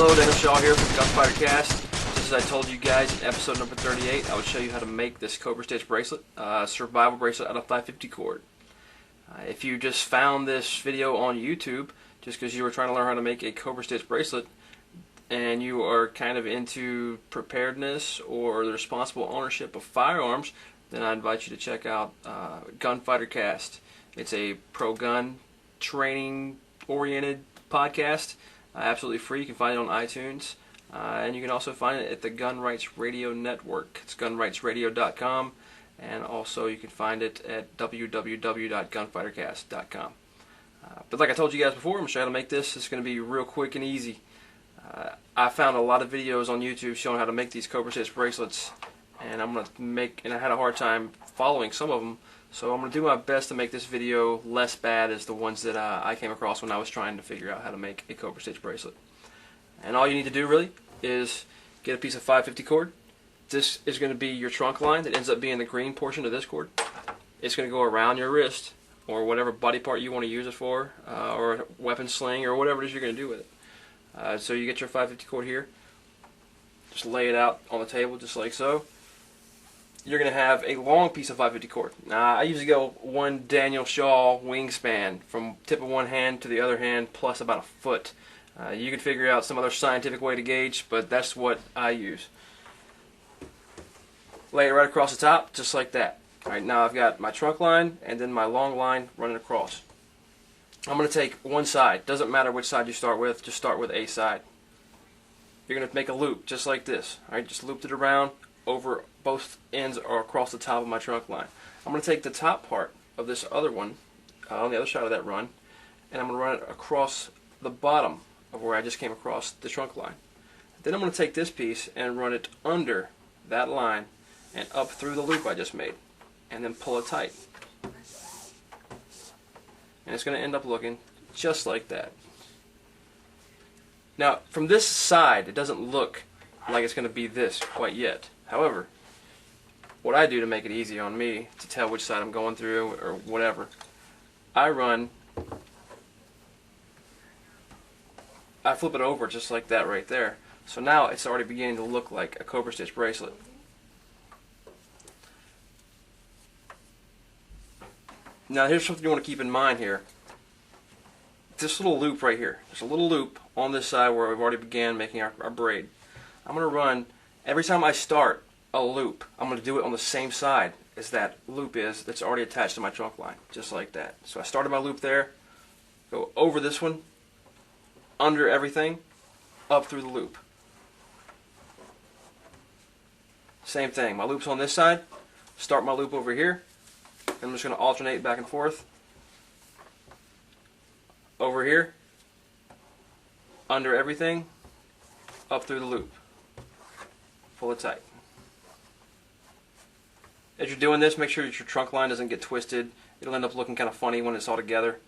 Hello, Daniel Shaw here from Gunfighter Cast. Just as I told you guys in episode number 38, I would show you how to make this Cobra Stitch bracelet, survival bracelet out of 550 cord. If you just found this video on YouTube just because you were trying to learn how to make a Cobra Stitch bracelet and you are kind of into preparedness or the responsible ownership of firearms, then I invite you to check out Gunfighter Cast. It's a pro-gun training oriented podcast. Absolutely free. You can find it on iTunes, and you can also find it at the Gun Rights Radio Network. It's gunrightsradio.com, and also you can find it at www.gunfightercast.com. But like I told you guys before, I'm going to show you how to make this. It's going to be real quick and easy. I found a lot of videos on YouTube showing how to make these Cobra Stitch bracelets, and I had a hard time following some of them. So I'm going to do my best to make this video less bad as the ones that I came across when I was trying to figure out how to make a Cobra Stitch bracelet. And all you need to do really is get a piece of 550 cord. This is going to be your trunk line that ends up being the green portion of this cord. It's going to go around your wrist or whatever body part you want to use it for, or a weapon sling or whatever it is you're going to do with it. So you get your 550 cord here. Just lay it out on the table just like so. You're going to have a long piece of 550 cord. Now, I usually go one Daniel Shaw wingspan from tip of one hand to the other hand plus about a foot. You can figure out some other scientific way to gauge, but that's what I use. Lay it right across the top, just like that. Alright, now I've got my trunk line and then my long line running across. I'm going to take one side. Doesn't matter which side you start with, just start with a side. You're going to make a loop just like this. Alright, just loop it around over both ends or across the top of my trunk line. I'm going to take the top part of this other one on the other side of that run, and I'm going to run it across the bottom of where I just came across the trunk line. Then I'm going to take this piece and run it under that line and up through the loop I just made, and then pull it tight. And it's going to end up looking just like that. Now, from this side, it doesn't look like it's going to be this quite yet. However, what I do to make it easy on me to tell which side I'm going through or whatever, I flip it over just like that right there. So now it's already beginning to look like a Cobra Stitch bracelet. Now here's something you want to keep in mind here. This little loop right here, there's a little loop on this side where we've already began making our braid. I'm going to run, every time I start a loop, I'm going to do it on the same side as that loop is that's already attached to my trunk line, just like that. So I started my loop there, go over this one, under everything, up through the loop. Same thing, my loop's on this side, start my loop over here, and I'm just going to alternate back and forth. Over here, under everything, up through the loop. Pull it tight. As you're doing this, make sure that your trunk line doesn't get twisted. It'll end up looking kind of funny when it's all together.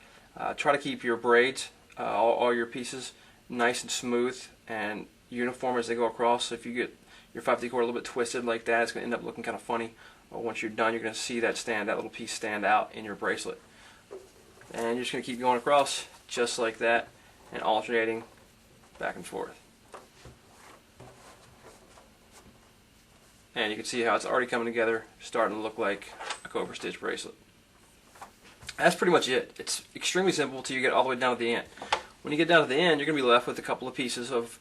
Try to keep your braids, all your pieces, nice and smooth and uniform as they go across. So if you get your 550 cord a little bit twisted like that, it's going to end up looking kind of funny. But once you're done, you're going to see that little piece stand out in your bracelet. And you're just going to keep going across just like that and alternating back and forth. And you can see how it's already coming together, starting to look like a Cobra Stitch bracelet. That's pretty much it. It's extremely simple until you get all the way down to the end. When you get down to the end, you're going to be left with a couple of pieces of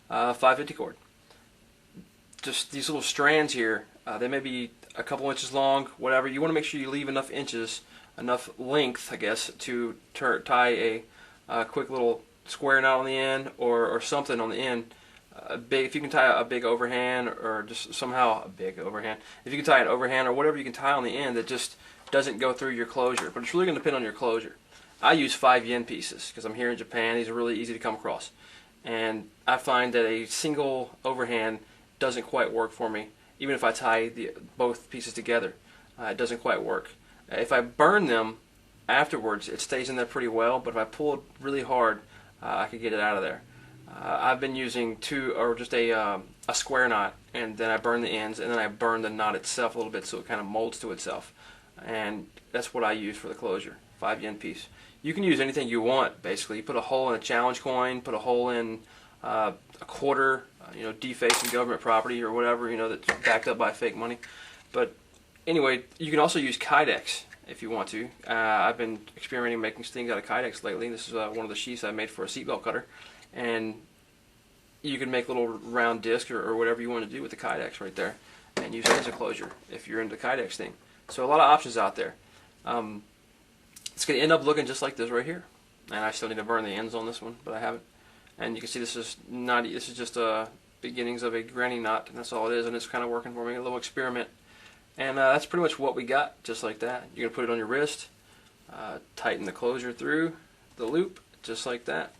550 cord. Just these little strands here, they may be a couple inches long, whatever. You want to make sure you leave enough inches, enough length, I guess, to tie a quick little square knot on the end or something on the end. If you can tie a big overhand or just somehow a big overhand, if you can tie an overhand or whatever you can tie on the end that just doesn't go through your closure, but it's really going to depend on your closure. I use 5 yen pieces because I'm here in Japan. These are really easy to come across, and I find that a single overhand doesn't quite work for me. Even if I tie both pieces together, it doesn't quite work. If I burn them afterwards, it stays in there pretty well, but if I pull it really hard, I could get it out of there. I've been using a square knot, and then I burn the ends, and then I burn the knot itself a little bit so it kind of molds to itself. And that's what I use for the closure, 5 yen piece. You can use anything you want, basically. You put a hole in a challenge coin, put a hole in a quarter, defacing government property or whatever, that's backed up by fake money. But anyway, you can also use Kydex if you want to. I've been experimenting making things out of Kydex lately. This is one of the sheaths I made for a seatbelt cutter, and you can make little round discs or whatever you want to do with the Kydex right there, and use it as a closure if you're into the Kydex thing. So a lot of options out there. It's going to end up looking just like this right here, and I still need to burn the ends on this one, but I haven't. And you can see this is just beginnings of a granny knot, and that's all it is, and it's kind of working for me, a little experiment. And that's pretty much what we got, just like that. You're going to put it on your wrist, tighten the closure through the loop, just like that.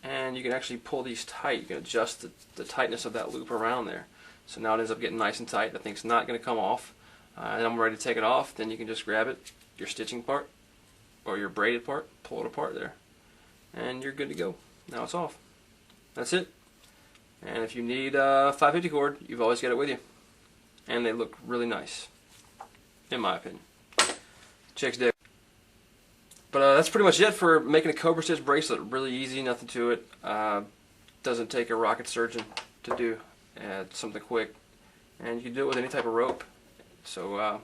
And you can actually pull these tight. You can adjust the tightness of that loop around there. So now it ends up getting nice and tight. That thing's not going to come off. And I'm ready to take it off. Then you can just grab it, your stitching part, or your braided part, pull it apart there. And you're good to go. Now it's off. That's it. And if you need a 550 cord, you've always got it with you. And they look really nice, in my opinion. Chicks dig. But that's pretty much it for making a Cobra stitch bracelet. Really easy, nothing to it. Doesn't take a rocket surgeon to do. It's something quick. And you can do it with any type of rope. So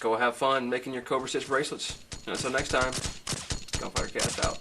go have fun making your Cobra stitch bracelets. And until next time, Gunfighter Cast out.